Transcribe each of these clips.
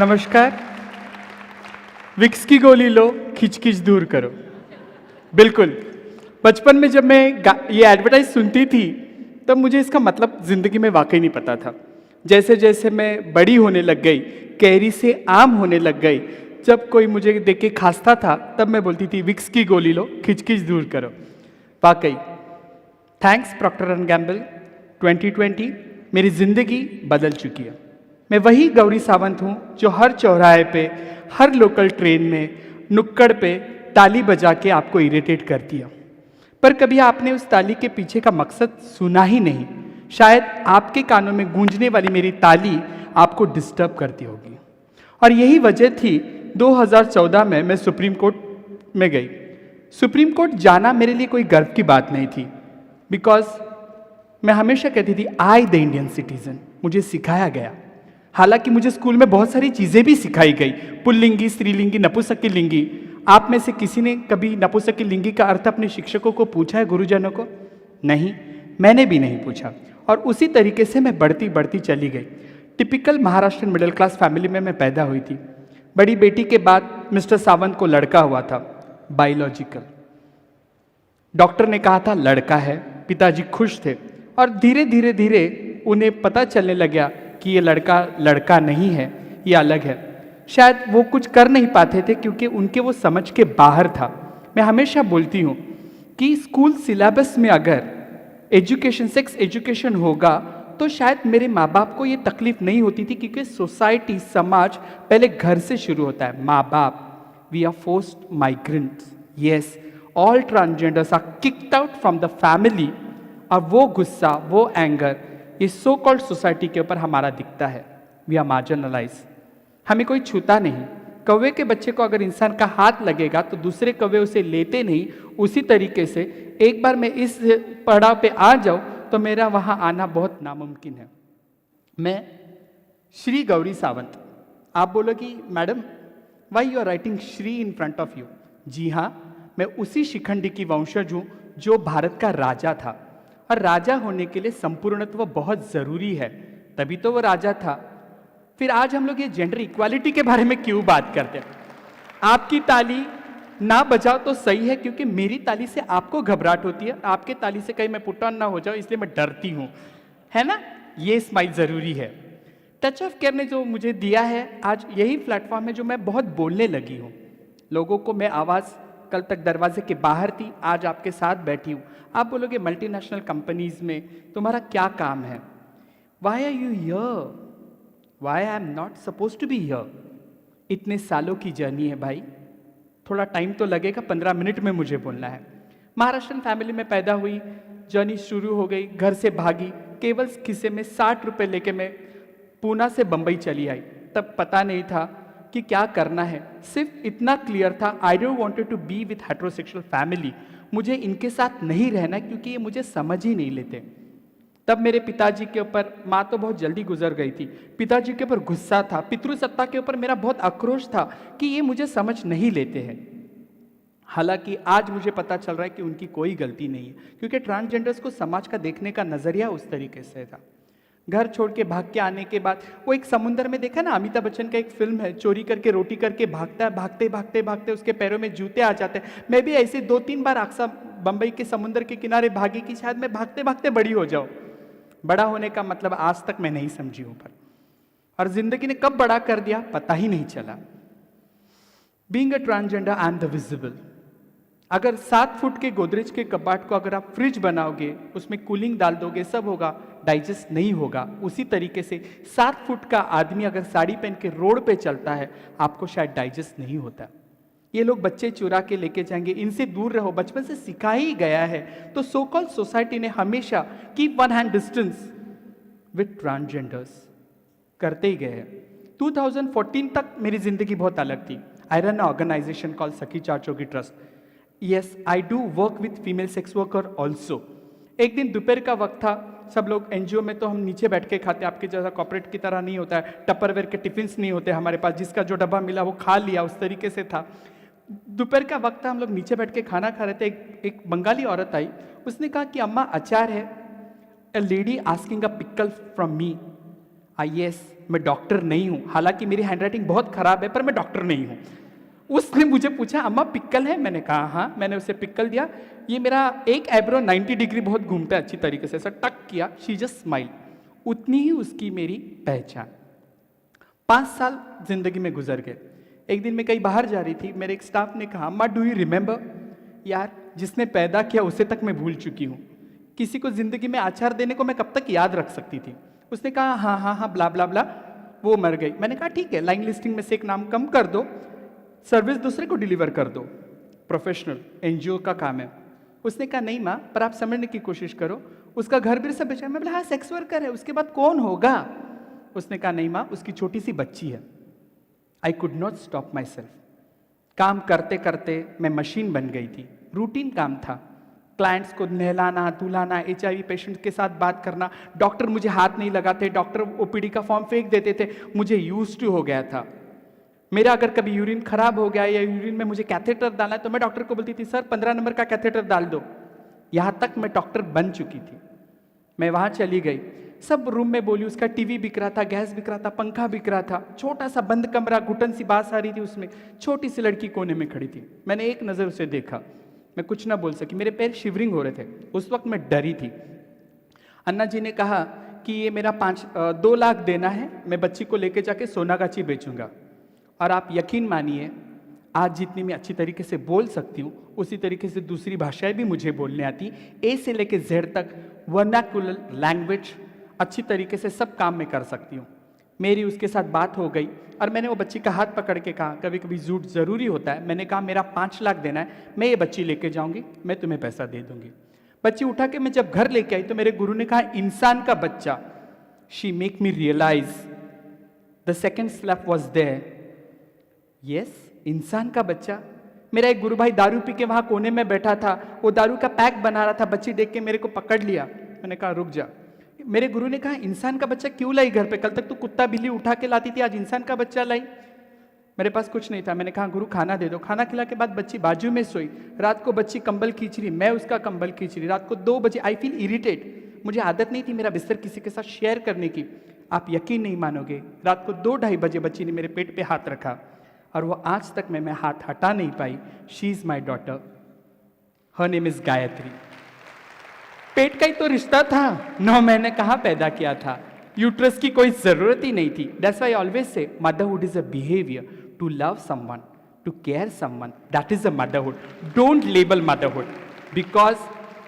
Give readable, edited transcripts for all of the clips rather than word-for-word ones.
नमस्कार। विक्स की गोली लो, खिच खिच दूर करो। बिल्कुल। बचपन में जब मैं ये एडवर्टाइज सुनती थी तब मुझे इसका मतलब ज़िंदगी में वाकई नहीं पता था। जैसे जैसे मैं बड़ी होने लग गई, कैरी से आम होने लग गई, जब कोई मुझे देख के खांसता था तब मैं बोलती थी विक्स की गोली लो, खिच खिच दूर करो। वाकई थैंक्स प्रॉक्टर एंड गैम्बल 2020 मेरी ज़िंदगी बदल चुकी है। मैं वही गौरी सावंत हूँ जो हर चौराहे पे, हर लोकल ट्रेन में, नुक्कड़ पे ताली बजा के आपको इरिटेट करती है। पर कभी आपने उस ताली के पीछे का मकसद सुना ही नहीं। शायद आपके कानों में गूंजने वाली मेरी ताली आपको डिस्टर्ब करती होगी। और यही वजह थी 2014 में मैं सुप्रीम कोर्ट में गई। सुप्रीम कोर्ट जाना मेरे लिए कोई गर्व की बात नहीं थी, बिकॉज मैं हमेशा कहती थी आई द इंडियन सिटीजन। मुझे सिखाया गया, हालांकि मुझे स्कूल में बहुत सारी चीज़ें भी सिखाई गई, पुल्लिंगी, स्त्रीलिंगी, नपुंसकलिंगी। आप में से किसी ने कभी नपुंसकलिंगी का अर्थ अपने शिक्षकों को पूछा है, गुरुजनों को? नहीं, मैंने भी नहीं पूछा। और उसी तरीके से मैं बढ़ती बढ़ती चली गई। Typical Maharashtrian middle class family में मैं पैदा हुई थी। बड़ी बेटी के बाद मिस्टर सावंत को लड़का हुआ था, बायोलॉजिकल। डॉक्टर ने कहा था लड़का है, पिताजी खुश थे। और धीरे धीरे धीरे उन्हें पता चलने लगा कि ये लड़का लड़का नहीं है, ये अलग है। शायद वो कुछ कर नहीं पाते थे क्योंकि उनके वो समझ के बाहर था। मैं हमेशा बोलती हूँ कि स्कूल सिलेबस में अगर एजुकेशन, सेक्स एजुकेशन होगा तो शायद मेरे माँ बाप को ये तकलीफ नहीं होती थी, क्योंकि सोसाइटी, समाज पहले घर से शुरू होता है। माँ बाप, we are forced migrants, yes, all transgenders are kicked out from the family. और वो गुस्सा, वो एंगर इस सो कॉल्ड सोसाइटी के ऊपर हमारा दिखता है। We are marginalise. हमें कोई छूता नहीं। कौवे के बच्चे को अगर इंसान का हाथ लगेगा तो दूसरे कौवे उसे लेते नहीं। उसी तरीके से एक बार मैं इस पड़ाव पे आ जाऊं तो मेरा वहां आना बहुत नामुमकिन है। मैं श्री गौरी सावंत। आप बोलोगी madam why are you writing Shri in front of you? जी हाँ, मैं उसी शिखंडी की वंशज हूं जो भारत का राजा था। और राजा होने के लिए संपूर्णत्व बहुत जरूरी है, तभी तो वो राजा था। फिर आज हम लोग ये जेंडर इक्वालिटी के बारे में क्यों बात करते हैं? आपकी ताली ना बजाओ तो सही है, क्योंकि मेरी ताली से आपको घबराहट होती है, आपके ताली से कहीं मैं पुट ऑन ना हो जाऊं इसलिए मैं डरती हूं, है ना? ये स्माइल जरूरी है। टच ऑफ केयर ने जो मुझे दिया है, आज यही प्लेटफॉर्म है जो मैं बहुत बोलने लगी हूं। लोगों को मैं आवाज कल तक दरवाजे के बाहर थी, आज आपके साथ बैठी हूं। आप बोलोगे मल्टीनेशनल कंपनीज में तुम्हारा क्या काम है? Why are you here? Why I am not suppose to be here? इतने सालों की जर्नी है भाई, थोड़ा टाइम तो लगेगा। 15 मिनट में मुझे बोलना है। महाराष्ट्रन फैमिली में पैदा हुई, जर्नी शुरू हो गई, घर से भागी, केवल खिस्से में 60 रुपए लेके मैं पूना से बंबई चली आई। तब पता नहीं था कि क्या करना है, सिर्फ इतना क्लियर था, I don't wanted to be with heterosexual family. मुझे इनके साथ नहीं रहना क्योंकि ये मुझे समझ ही नहीं लेते। तब मेरे पिताजी के ऊपर, माँ तो बहुत जल्दी गुजर गई थी, पिताजी के ऊपर गुस्सा था, पितृसत्ता के ऊपर मेरा बहुत आक्रोश था कि ये मुझे समझ नहीं लेते हैं। हालांकि आज मुझे पता चल रहा है कि उनकी कोई गलती नहीं है, क्योंकि ट्रांसजेंडर्स को समाज का देखने का नजरिया उस तरीके से था। घर छोड़ के भाग के आने के बाद वो एक समुंदर में, देखा ना, अमिताभ बच्चन का एक फिल्म है, चोरी करके रोटी करके भागता है, भागते भागते भागते उसके पैरों में जूते आ जाते हैं। मैं भी ऐसे 2-3 बार अक्सर बंबई के समुंदर के किनारे भागी कि शायद मैं भागते भागते बड़ी हो जाऊं। बड़ा होने का मतलब आज तक मैं नहीं समझी हूं, पर और जिंदगी ने कब बड़ा कर दिया पता ही नहीं चला। Being a transgender I am the visible. अगर 7 फुट के गोदरेज के कबाड़ को अगर आप फ्रिज बनाओगे, उसमें कूलिंग डाल दोगे, सब होगा, डाइजेस्ट नहीं होगा। उसी तरीके से 7 फुट का आदमी अगर साड़ी पहन के रोड पे चलता है, आपको शायद डाइजेस्ट नहीं होता। ये लोग बच्चे चुरा के लेके जाएंगे, इनसे दूर रहो, बचपन से सिखा ही गया है। तो सो कॉल्ड सोसाइटी ने हमेशा keep one hand distance with transgenders करते ही गए हैं। 2014 तक मेरी जिंदगी बहुत अलग थी। I run organisation call Sakhi Chachogi trust. Yes, I do work with female sex worker also. एक दिन दोपहर का वक्त था, सब लोग एनजीओ में तो हम नीचे बैठ के खाते, आपके जैसा कॉर्पोरेट की तरह नहीं होता है, टपरवेयर के टिफिन्स नहीं होते हमारे पास, जिसका जो डब्बा मिला वो खा लिया, उस तरीके से था। दोपहर का वक्त था, हम लोग नीचे बैठ के खाना खा रहे थे। एक बंगाली औरत आई, उसने कहा कि अम्मा अचार है। A lady asking a pickle from me. Yes मैं डॉक्टर नहीं हूँ, हालांकि मेरी हैंडराइटिंग बहुत खराब है पर मैं डॉक्टर नहीं हूँ। उसने मुझे पूछा अम्मा पिक्कल है, मैंने कहा हाँ, मैंने उसे पिक्कल दिया। ये मेरा एक आईब्रो 90 डिग्री बहुत घूमता है अच्छी तरीके से, ऐसा टक किया, शी जस्ट स्माइल। उतनी ही उसकी मेरी पहचान। 5 साल जिंदगी में गुजर गए। एक दिन मैं कहीं बाहर जा रही थी, मेरे एक स्टाफ ने कहा अम्मा डू यू रिमेंबर, यार जिसने पैदा किया उसे तक मैं भूल चुकी हूँ, किसी को जिंदगी में आचार देने को मैं कब तक याद रख सकती थी। उसने कहा हाँ हाँ हाँ ब्ला ब्ला ब्ला, वो मर गई। मैंने कहा ठीक है, लाइन लिस्टिंग में से एक नाम कम कर दो, सर्विस दूसरे को डिलीवर कर दो, प्रोफेशनल एनजीओ का काम है। उसने कहा नहीं माँ, पर आप समझने की कोशिश करो, उसका घर भी सब बेचा। मैं बोला हाँ सेक्स वर्कर है, उसके बाद कौन होगा। उसने कहा नहीं माँ, उसकी छोटी सी बच्ची है। I could not stop my self. काम करते करते मैं मशीन बन गई थी। रूटीन काम था, क्लाइंट्स को नहलाना धुलाना, HIV पेशेंट के साथ बात करना, डॉक्टर मुझे हाथ नहीं लगाते, डॉक्टर OPD का फॉर्म फेंक देते थे, मुझे यूज टू हो गया था। मेरा अगर कभी यूरिन खराब हो गया या यूरिन में मुझे कैथेटर डालना है तो मैं डॉक्टर को बोलती थी सर 15 नंबर का कैथेटर डाल दो। यहाँ तक मैं डॉक्टर बन चुकी थी। मैं वहाँ चली गई, सब रूम में बोली, उसका टीवी बिक रहा था, गैस बिक रहा था, पंखा बिक रहा था, छोटा सा बंद कमरा, घुटन सी बास आ रही थी उसमें, छोटी सी लड़की कोने में खड़ी थी। मैंने एक नज़र उसे देखा, मैं कुछ ना बोल सकी, मेरे पैर शिवरिंग हो रहे थे। उस वक्त मैं डरी थी। अन्ना जी ने कहा कि ये मेरा 2 लाख देना है, मैं बच्ची को लेके जाके सोनागाची बेचूंगा। और आप यकीन मानिए, आज जितनी मैं अच्छी तरीके से बोल सकती हूँ उसी तरीके से दूसरी भाषाएं भी मुझे बोलने आती। ए से लेके जेड तक वर्नाकुलर लैंग्वेज अच्छी तरीके से सब काम में कर सकती हूँ। मेरी उसके साथ बात हो गई और मैंने वो बच्ची का हाथ पकड़ के कहा, कभी कभी झूठ ज़रूरी होता है। मैंने कहा मेरा 5 लाख देना है, मैं ये बच्ची लेके जाऊँगी, मैं तुम्हें पैसा दे दूँगी। बच्ची उठा के मैं जब घर लेके आई तो मेरे गुरु ने कहा इंसान का बच्चा। She make me realise the second slap was there. Yes, इंसान का बच्चा। मेरा एक गुरु भाई दारू पी के वहां कोने में बैठा था, वो दारू का पैक बना रहा था, बच्ची देख के मेरे को पकड़ लिया। मैंने कहा रुक जा। मेरे गुरु ने कहा इंसान का बच्चा क्यों लाई घर पे, कल तक तू कुत्ता बिल्ली उठा के लाती थी, आज इंसान का बच्चा लाई। मेरे पास कुछ नहीं था। मैंने कहा गुरु खाना दे दो। खाना खिला के बाद बच्ची बाजू में सोई। रात को बच्ची कंबल खींच रही, मैं उसका कंबल खींच रही। रात को 2 बजे आई फील इरिटेट। मुझे आदत नहीं थी मेरा बिस्तर किसी के साथ शेयर करने की। आप यकीन नहीं मानोगे, रात को 2-2:30 बजे बच्ची ने मेरे पेट पे हाथ रखा और वो आज तक मैं हाथ हटा नहीं पाई। She is my daughter, her name is Gayatri. पेट का ही तो रिश्ता था, 9 महीने कहाँ पैदा किया था, यूट्रस की कोई जरूरत ही नहीं थी। That's why I always say motherhood is a behaviour to love someone, to care someone, that is a motherhood. Don't label motherhood because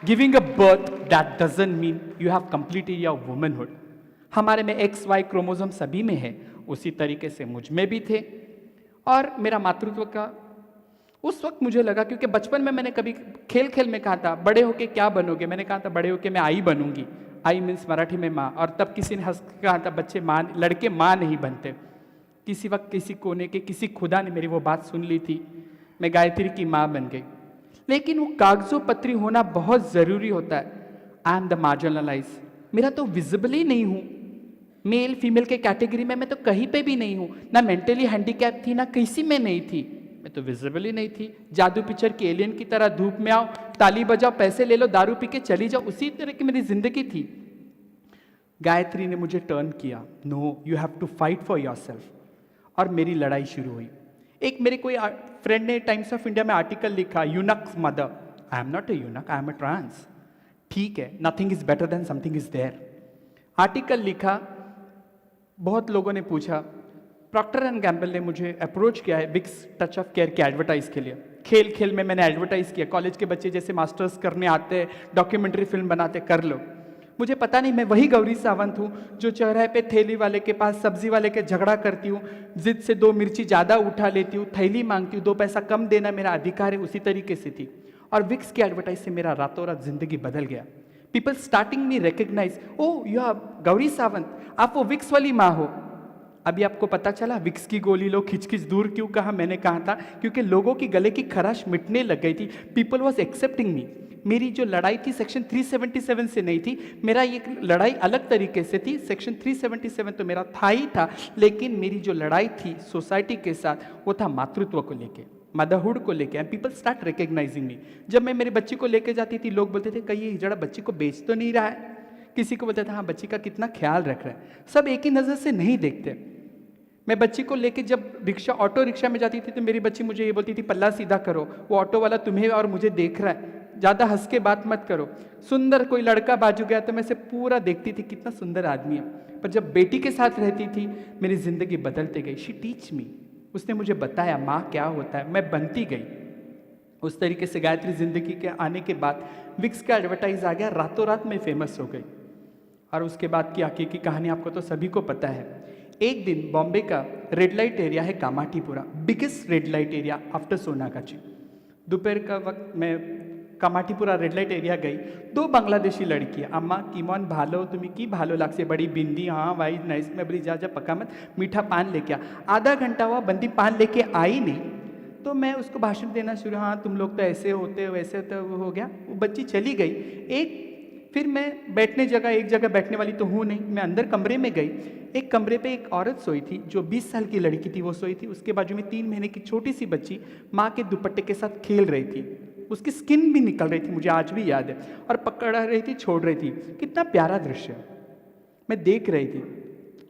giving a birth that doesn't mean you have completed your womanhood. हमारे में XY chromosome सभी में है, उसी तरीके से मुझ में भी थे। और मेरा मातृत्व का उस वक्त मुझे लगा, क्योंकि बचपन में मैंने कभी खेल खेल में कहा था बड़े होके क्या बनोगे, मैंने कहा था बड़े होके मैं आई बनूंगी। आई मीन्स मराठी में माँ। और तब किसी ने हंस के कहा था बच्चे माँ, लड़के माँ नहीं बनते। किसी वक्त किसी कोने के किसी खुदा ने मेरी वो बात सुन ली थी, मैं गायत्री की माँ बन गई। लेकिन वो कागजों पत्री होना बहुत ज़रूरी होता है। आई एम द मार्जिनलाइज, मेरा तो विजिबल ही नहीं हूँ। मेल फीमेल के कैटेगरी में मैं तो कहीं पे भी नहीं हूँ, ना मेंटली हैंडीकैप थी, ना किसी में नहीं थी, मैं तो विजिबल ही नहीं थी। जादू पिक्चर की एलियन की तरह धूप में आओ, ताली बजाओ, पैसे ले लो, दारू पी के चली जाओ, उसी तरह की मेरी जिंदगी थी। गायत्री ने मुझे टर्न किया, no you have to fight for yourself, और मेरी लड़ाई शुरू हुई। एक मेरे कोई फ्रेंड ने टाइम्स ऑफ इंडिया में आर्टिकल लिखा, eunuch mother. I am not a eunuch, I am a trans. ठीक है, nothing is better than something is there. Article लिखा, बहुत लोगों ने पूछा। प्रॉक्टर एंड गैम्बल ने मुझे अप्रोच किया है विक्स टच ऑफ केयर के एडवर्टाइज के लिए। खेल खेल में मैंने एडवर्टाइज किया, कॉलेज के बच्चे जैसे मास्टर्स करने आते हैं, डॉक्यूमेंट्री फिल्म बनाते, कर लो। मुझे पता नहीं मैं वही गौरी सावंत हूँ जो चौराहे पे थैली वाले के पास सब्जी वाले के झगड़ा करती हूँ, जिद से 2 मिर्ची ज़्यादा उठा लेती हूँ, थैली मांगती हूँ, 2 पैसा कम देना मेरा अधिकार है, उसी तरीके से थी। और विक्स के एडवर्टाइज से मेरा रातों रात जिंदगी बदल गया। People starting me recognise, oh you are Gauri Sawant, आप वो विक्स वाली माँ हो। अभी आपको पता चला विक्स की गोली लो, खिचखिच दूर क्यों कहा? मैंने कहा था क्योंकि लोगों की गले की खराश मिटने लग गई थी। पीपल वॉज एक्सेप्टिंग मी। मेरी जो लड़ाई थी सेक्शन 377 से नहीं थी, मेरा ये लड़ाई अलग तरीके से थी। सेक्शन 377 तो मेरा था ही था, लेकिन मेरी जो लड़ाई थी सोसाइटी के साथ, वो था मातृत्व को लेके, मदरहुड को लेके। एंड पीपल स्टार्ट रिकग्नाइजिंग मी। जब मैं मेरी बच्ची को लेके जाती थी, लोग बोलते थे कहीं ये हिजड़ा बच्ची को बेच तो नहीं रहा है, किसी को बोलता था हाँ बच्ची का कितना ख्याल रख रहा है। सब एक ही नज़र से नहीं देखते। मैं बच्ची को लेके जब रिक्शा ऑटो रिक्शा में जाती थी तो मेरी बच्ची मुझे ये बोलती थी पल्ला सीधा करो, वो ऑटो वाला तुम्हें और मुझे देख रहा है, ज़्यादा हंस के बात मत करो। सुंदर कोई लड़का बाजू गया तो मैं से पूरा देखती थी कितना सुंदर आदमी है। पर जब बेटी के साथ रहती थी मेरी ज़िंदगी बदलते गई। शी टीच मी, उसने मुझे बताया माँ क्या होता है, मैं बनती गई। उस तरीके से गायत्री जिंदगी के आने के बाद विक्स का एडवर्टाइज आ गया, रातों रात में फेमस हो गई। और उसके बाद की आगे की कहानी आपको तो सभी को पता है। एक दिन बॉम्बे का रेड लाइट एरिया है Kamathipura, biggest red light area after Sonagachi. दोपहर का वक्त मैं कामाठीपुरा रेड लाइट एरिया गई। 2 बांग्लादेशी लड़कियाँ, अम्मा किमन भालो तुम्हें की भालो लाग से बड़ी बिंदी, हाँ भाई नाइस, मैं बोली जा जा पका मत, मीठा पान लेके आ। आधा घंटा हुआ बंदी पान लेके आई नहीं, तो मैं उसको भाषण देना शुरू, हाँ तुम लोग तो ऐसे होते हो वैसे होते हो गया। वो बच्ची चली गई। फिर मैं बैठने जगह, एक जगह बैठने वाली तो हूँ नहीं, मैं अंदर कमरे में गई। एक कमरे पे एक औरत सोई थी जो 20 साल की लड़की थी, वो सोई थी। उसके बाजू में 3 महीने की छोटी सी बच्ची माँ के दुपट्टे के साथ खेल रही थी। उसकी स्किन भी निकल रही थी, मुझे आज भी याद है, और पकड़ रही थी, छोड़ रही थी। कितना प्यारा दृश्य मैं देख रही थी।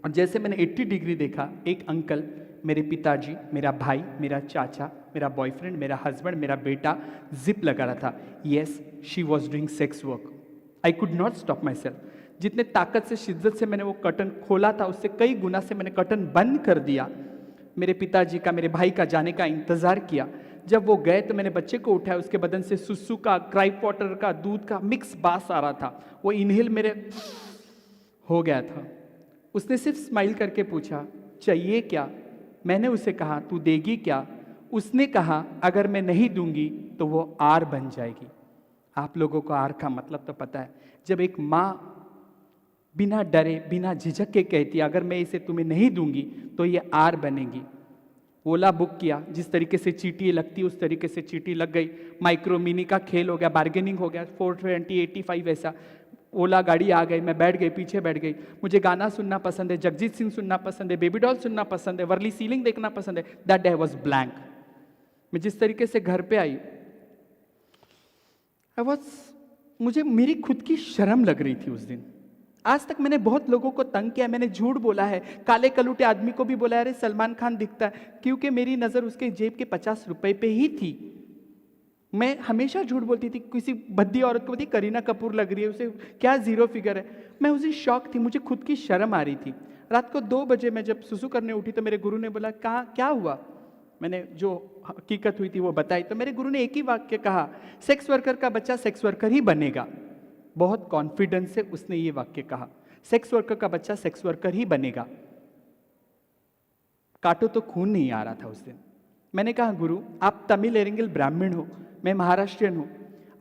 और जैसे मैंने 80 डिग्री देखा, एक अंकल, मेरे पिताजी, मेरा भाई, मेरा चाचा, मेरा बॉयफ्रेंड, मेरा हस्बैंड, मेरा बेटा जिप लगा रहा था। Yes, she was doing sex work. I could not stop my self. जितने ताकत से, शिद्दत से मैंने वो कर्टन खोला था, उससे कई गुना से मैंने कर्टन बंद कर दिया। मेरे पिताजी का, मेरे भाई का जाने का इंतजार किया। जब वो गए तो मैंने बच्चे को उठाया, उसके बदन से सुसु का, क्राइप वाटर का, दूध का मिक्स बास आ रहा था। वो इनहेल मेरे हो गया था। उसने सिर्फ स्माइल करके पूछा चाहिए क्या। मैंने उसे कहा तू देगी क्या। उसने कहा अगर मैं नहीं दूंगी तो वो आर बन जाएगी। आप लोगों को आर का मतलब तो पता है। जब एक माँ बिना डरे, बिना झिझक के कहती है अगर मैं इसे तुम्हें नहीं दूंगी तो ये आर बनेगी। ओला बुक किया, जिस तरीके से चीटी लगती उस तरीके से चीटी लग गई। माइक्रो मिनी का खेल हो गया, बार्गेनिंग हो गया, 420 85 ऐसा। ओला गाड़ी आ गई, मैं बैठ गई, पीछे बैठ गई। मुझे गाना सुनना पसंद है, जगजीत सिंह सुनना पसंद है, बेबी डॉल सुनना पसंद है, वर्ली सीलिंग देखना पसंद है। That day was blank. मैं जिस तरीके से घर पे आई, मुझे मेरी खुद की शर्म लग रही थी उस दिन। आज तक मैंने बहुत लोगों को तंग किया, मैंने झूठ बोला है, काले कलूटे आदमी को भी बोला अरे सलमान खान दिखता है, क्योंकि मेरी नज़र उसके जेब के 50 रुपए पे ही थी। मैं हमेशा झूठ बोलती थी। किसी भद्दी औरत को बोलती करीना कपूर लग रही है, उसे क्या जीरो फिगर है। मैं उसी शौक थी, मुझे खुद की शर्म आ रही थी। रात को 2 बजे मैं जब सुसु करने उठी तो मेरे गुरु ने बोला कहा क्या हुआ। मैंने जो हकीकत हुई थी वो बताई तो मेरे गुरु ने एक ही वाक्य कहा, सेक्स वर्कर का बच्चा सेक्स वर्कर ही बनेगा। बहुत कॉन्फिडेंस से उसने ये वाक्य कहा, सेक्स वर्कर का बच्चा सेक्स वर्कर ही बनेगा। काटो तो खून नहीं आ रहा था उस दिन। मैंने कहा गुरु आप तमिल एरिंगल ब्राह्मण हो, मैं महाराष्ट्रियन हूँ,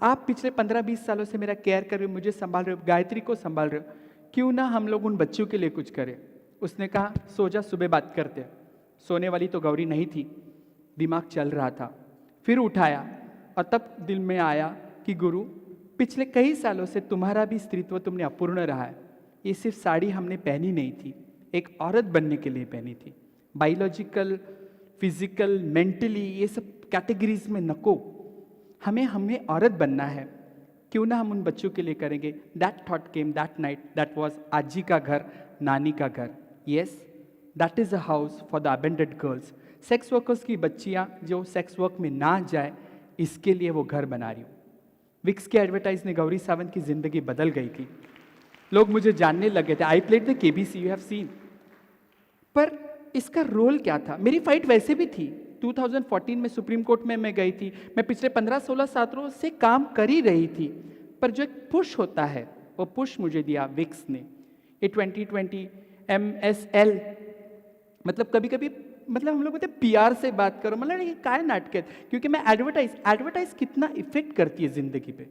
आप पिछले 15-20 सालों से मेरा केयर कर रहे हो, मुझे संभाल रहे हो, गायत्री को संभाल रहे हो, क्यों ना हम लोग उन बच्चों के लिए कुछ करें। उसने कहा सो जा, सुबह बात करते। सोने वाली तो गौरी नहीं थी, दिमाग चल रहा था। फिर उठाया और तब दिल में आया कि गुरु पिछले कई सालों से तुम्हारा भी स्त्रीत्व तुमने अपूर्ण रहा है। ये सिर्फ साड़ी हमने पहनी नहीं थी, एक औरत बनने के लिए पहनी थी। बायोलॉजिकल, फिजिकल, मेंटली ये सब कैटेगरीज में नको, हमें औरत बनना है, क्यों ना हम उन बच्चों के लिए करेंगे। That thought came that night, that was आजी का घर, नानी का घर। Yes, that is a house for the abundant girls. Sex workers की बच्चियां जो सेक्स वर्क में ना जाए, इसके लिए वो घर बना रही हूँ। विक्स के एडवर्टाइज ने गौरी सावंत की जिंदगी बदल गई थी। लोग मुझे जानने लगे थे। I played the KBC, you have seen. पर इसका रोल क्या था। मेरी फाइट वैसे भी थी। 2014 में सुप्रीम कोर्ट में मैं गई थी। मैं पिछले 15-16 सालों से काम कर ही रही थी, पर जो एक पुश होता है वो पुश मुझे दिया विक्स ने। ये 2020 MSL, मतलब कभी कभी मतलब हम लोग बोलते PR से बात करो, मतलब ये काय नाटक है, क्योंकि मैं एडवर्टाइज कितना इफेक्ट करती है जिंदगी पे,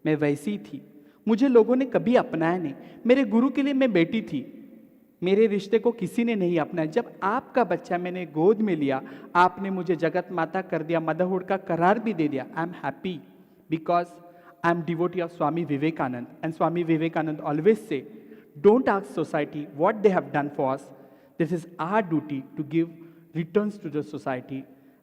मैं वैसी थी। मुझे लोगों ने कभी अपनाया नहीं। मेरे गुरु के लिए मैं बेटी थी, मेरे रिश्ते को किसी ने नहीं अपनाया। जब आपका बच्चा मैंने गोद में लिया, आपने मुझे जगत माता कर दिया, मदरहुड का करार भी दे दिया। I am happy because I am devotee of Swami Vivekananda, and Swami Vivekananda always say don't ask society what they have done for us, this is our duty to give returns to the society.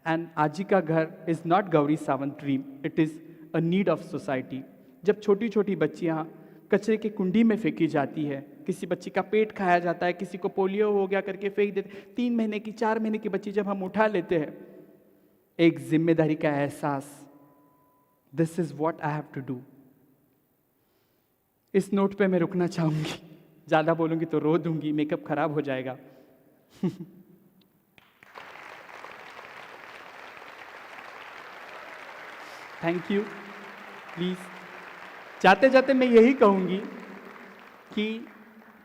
And आजी का घर is not Gauri Sawant dream, it is a need of society. जब छोटी छोटी बच्चियाँ कचरे की कुंडी में फेंकी जाती है, किसी बच्ची का पेट खाया जाता है, किसी को पोलियो हो गया करके फेंक देते। 3 महीने की 4 महीने की बच्ची जब हम उठा लेते हैं, एक जिम्मेदारी का एहसास, this is what I have to do. इस नोट पे मैं रुकना चाहूंगी, ज्यादा बोलूंगी तो रो दूंगी, मेकअप खराब हो जाएगा। Thank you. प्लीज जाते जाते मैं यही कहूंगी कि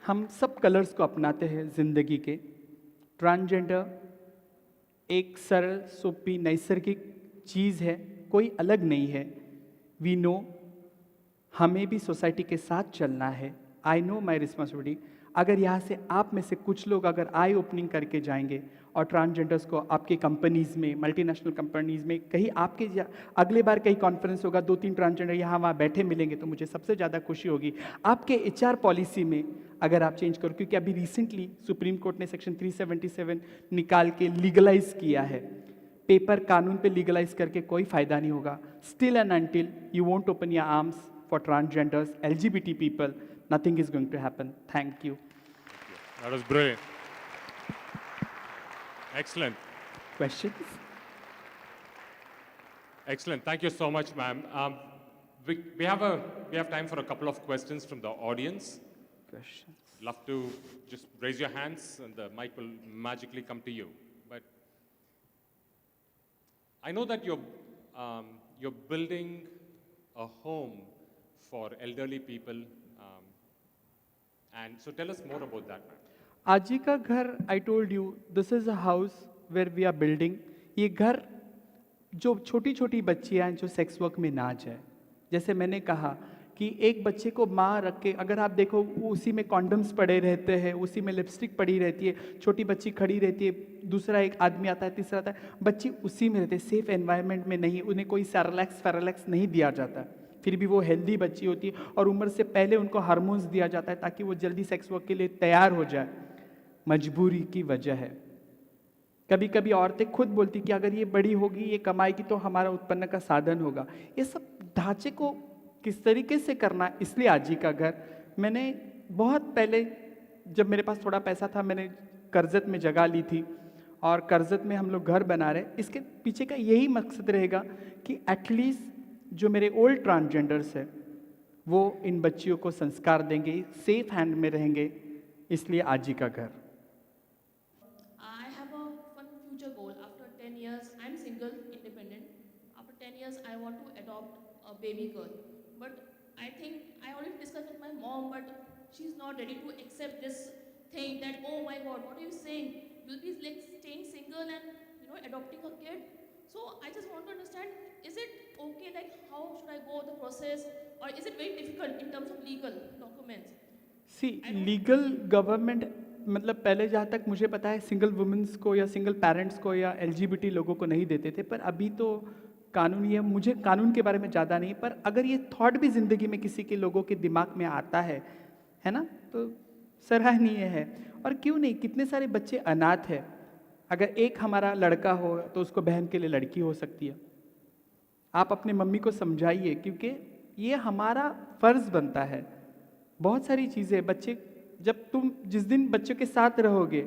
हम सब कलर्स को अपनाते हैं जिंदगी के। ट्रांसजेंडर एक सरल सोपी नैसर्गिक चीज़ है, कोई अलग नहीं है। वी नो हमें भी सोसाइटी के साथ चलना है। I know my responsibility. अगर यहाँ से आप में से कुछ लोग अगर आई ओपनिंग करके जाएंगे और ट्रांसजेंडर्स को आपकी कंपनीज में, मल्टीनेशनल कंपनीज में, कहीं आपके अगले बार कहीं कॉन्फ्रेंस होगा, 2-3 ट्रांसजेंडर यहाँ वहाँ बैठे मिलेंगे, तो मुझे सबसे ज़्यादा खुशी होगी। आपके HR पॉलिसी में अगर आप चेंज करो, क्योंकि अभी रिसेंटली सुप्रीम कोर्ट ने सेक्शन 377 निकाल के लीगलाइज किया है। पेपर कानून पे लीगलाइज करके कोई फायदा नहीं होगा। Still and until you won't open your arms for transgenders, LGBT people, nothing is going to happen. Thank you. That was brilliant. Excellent. Questions? Excellent. Thank you so much, ma'am. We have time for a couple of questions from the audience. Questions. Love to just raise your hands and the mic will magically come to you. But I know that you're building a home for elderly people, and so tell us more about that, ma'am. आजी का घर, I told you, this is a house where we are building. ये घर जो छोटी छोटी बच्चियाँ हैं जो सेक्स वर्क में ना जाए, जैसे मैंने कहा कि एक बच्चे को माँ रख के, अगर आप देखो उसी में कॉन्डम्स पड़े रहते हैं, उसी में लिपस्टिक पड़ी रहती है, छोटी बच्ची खड़ी रहती है, दूसरा एक आदमी आता है, तीसरा आता है, बच्ची उसी में रहती है, सेफ एनवायरनमेंट में नहीं, उन्हें कोई सेरेलैक्स नहीं दिया जाता, फिर भी वो हेल्दी बच्ची होती है और उम्र से पहले उनको हार्मोन्स दिया जाता है ताकि वो जल्दी सेक्स वर्क के लिए तैयार हो जाए। मजबूरी की वजह है। कभी कभी औरतें खुद बोलती कि अगर ये बड़ी होगी, ये कमाएगी तो हमारा उत्पन्न का साधन होगा। ये सब ढांचे को किस तरीके से करना, इसलिए आजी का घर मैंने बहुत पहले, जब मेरे पास थोड़ा पैसा था, मैंने कर्जत में जगह ली थी और कर्जत में हम लोग घर बना रहे। इसके पीछे का यही मकसद रहेगा कि एटलीस्ट जो मेरे ओल्ड ट्रांसजेंडर्स है वो इन बच्चियों को संस्कार देंगे, सेफ हैंड में रहेंगे, इसलिए आजी का घर। I have a one future goal. After 10 years, I'm single, independent. After 10 years, I want to adopt a baby girl. But I think I already discussed with my mom, but she's not ready to accept this thing that, oh my God, what are you saying? You'll be like staying single and adopting a kid. So I just want to understand, is it okay, like how should I go the process, or is it very difficult in terms of legal documents? See legal government, मतलब पहले जहाँ तक मुझे पता है single women's को या single parents को या LGBT लोगों को नहीं देते थे, पर अभी तो कानून ये, मुझे कानून के बारे में ज़्यादा नहीं, पर अगर ये थॉट भी ज़िंदगी में किसी के लोगों के दिमाग में आता है ना, तो सराहनीय है। और क्यों नहीं, कितने सारे बच्चे अनाथ है। अगर एक हमारा लड़का हो तो उसको बहन के लिए लड़की हो सकती है। आप अपने मम्मी को समझाइए, क्योंकि ये हमारा फर्ज बनता है। बहुत सारी चीज़ें बच्चे, जब तुम जिस दिन बच्चों के साथ रहोगे,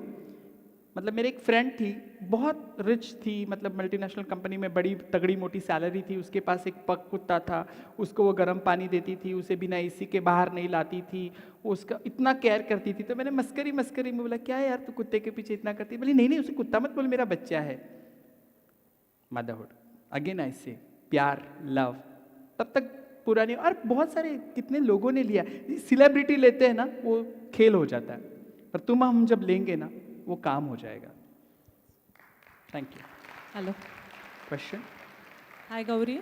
मतलब मेरे एक फ्रेंड थी, बहुत रिच थी, मतलब मल्टीनेशनल कंपनी में बड़ी तगड़ी मोटी सैलरी थी, उसके पास एक पग कुत्ता था, उसको वो गर्म पानी देती थी, उसे बिना AC के बाहर नहीं लाती थी, उसका इतना केयर करती थी। तो मैंने मस्करी में बोला, क्या है यार तू कुत्ते के पीछे इतना करती है? बोली नहीं उसे कुत्ता मत बोल, मेरा बच्चा है। मदरहुड अगेन आई से प्यार, लव तब तक पूरा नहीं। और बहुत सारे कितने लोगों ने लिया, सेलिब्रिटी लेते हैं ना, वो खेल हो जाता है, पर तुम हम जब लेंगे ना वो काम हो जाएगा। Thank you. Hello, question? Hi Gauri,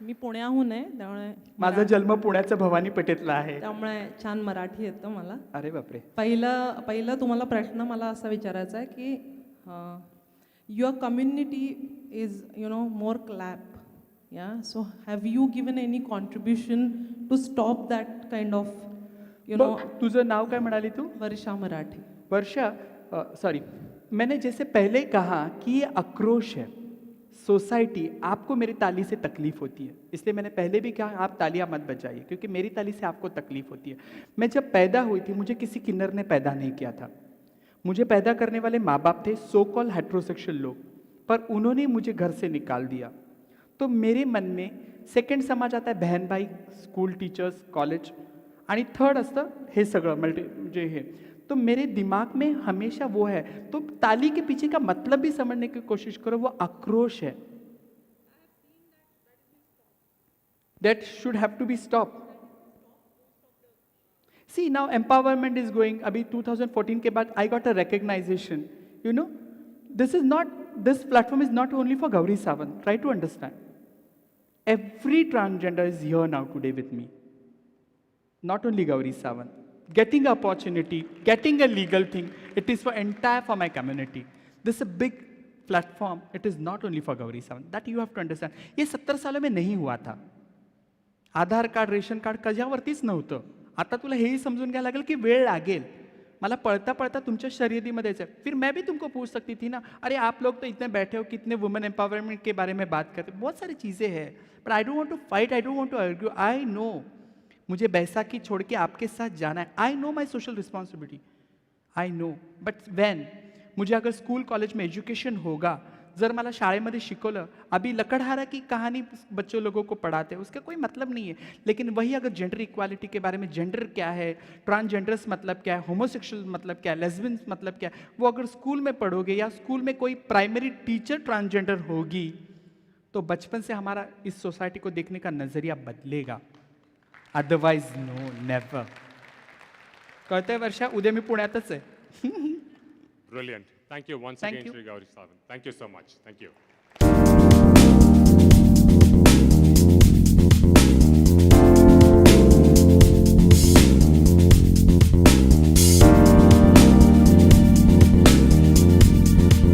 मी पुण्याहून आहे, त्यामुळे माझा जन्म पुण्याचा भवानी पेठेतला आहे, त्यामुळे छान मराठी येतं मला। अरे बापरे। पहिलं तुम्हाला प्रश्न मला असा विचारायचा आहे की your community is more clap, या so have you given any contribution to stop that kind of तुझं नाव काय म्हणाली तू? वर्षा मराठी। वर्षा, सॉरी, मैंने जैसे पहले कहा कि ये आक्रोश है, सोसाइटी, आपको मेरी ताली से तकलीफ होती है, इसलिए मैंने पहले भी कहा आप तालियां मत बजाइए, क्योंकि मेरी ताली से आपको तकलीफ होती है। मैं जब पैदा हुई थी, मुझे किसी किन्नर ने पैदा नहीं किया था। मुझे पैदा करने वाले माँ बाप थे सो कॉल हेट्रोसेक्सुअल लोग, पर उन्होंने मुझे घर से निकाल दिया। तो मेरे मन में सेकंड समाज आता है बहन भाई, स्कूल टीचर्स, कॉलेज, आणि थर्ड असतं हे सगळं म्हणजे हे। तो मेरे दिमाग में हमेशा वो है। तो ताली के पीछे का मतलब भी समझने की कोशिश करो, वो आक्रोश है। That should have to be stop. See now empowerment is going, अभी 2014 के बाद I got a recognition, you know, this is not, this platform is not only for Gauri Sawant, try to understand. Every transgender is here now today with me. Not only Gauri Sawant. Getting opportunity, getting a legal thing, it is for my community. This is a big platform. It is not only for Gauri Sawant. That you have to understand. ये 70 सालों में नहीं हुआ था. आधार card, ration card कशावरतीच नव्हतं. आता तुला हेही समजून घ्यायला लागेल की वेळ लागेल. मला पढ़ता पढ़ता तुमच्या शर्यतीमध्ये जायचं. फिर मैं भी तुमको पूछ सकती थी ना, अरे आप लोग तो इतने बैठे हो, कितने वुमेन एम्पावरमेंट के बारे में बात करते हो, बहुत सारी चीज़ें हैं, but I don't want to fight, I don't want to argue. I know मुझे बैसाखी छोड़ के आपके साथ जाना है, I know my social responsibility, I know, but when मुझे अगर स्कूल कॉलेज में एजुकेशन होगा, जर मला शाळेमध्ये शिकवलं, अभी लकड़हारा की कहानी बच्चों लोगों को पढ़ाते हैं, उसका कोई मतलब नहीं है। लेकिन वही अगर जेंडर इक्वालिटी के बारे में, जेंडर क्या है, ट्रांसजेंडर्स मतलब क्या है, होमोसेक्सुअल मतलब क्या है, लेस्बियंस मतलब क्या है, वो अगर स्कूल में पढ़ोगे या स्कूल में कोई प्राइमरी टीचर ट्रांसजेंडर होगी, तो बचपन से हमारा इस सोसाइटी को देखने का नजरिया बदलेगा। Otherwise no, never. कळतंय वर्षा, उद्या मी पुण्यातच आहे। Brilliant. Thank you once Thank again, you. Shri Gauri Sawant. Thank you so much. Thank you.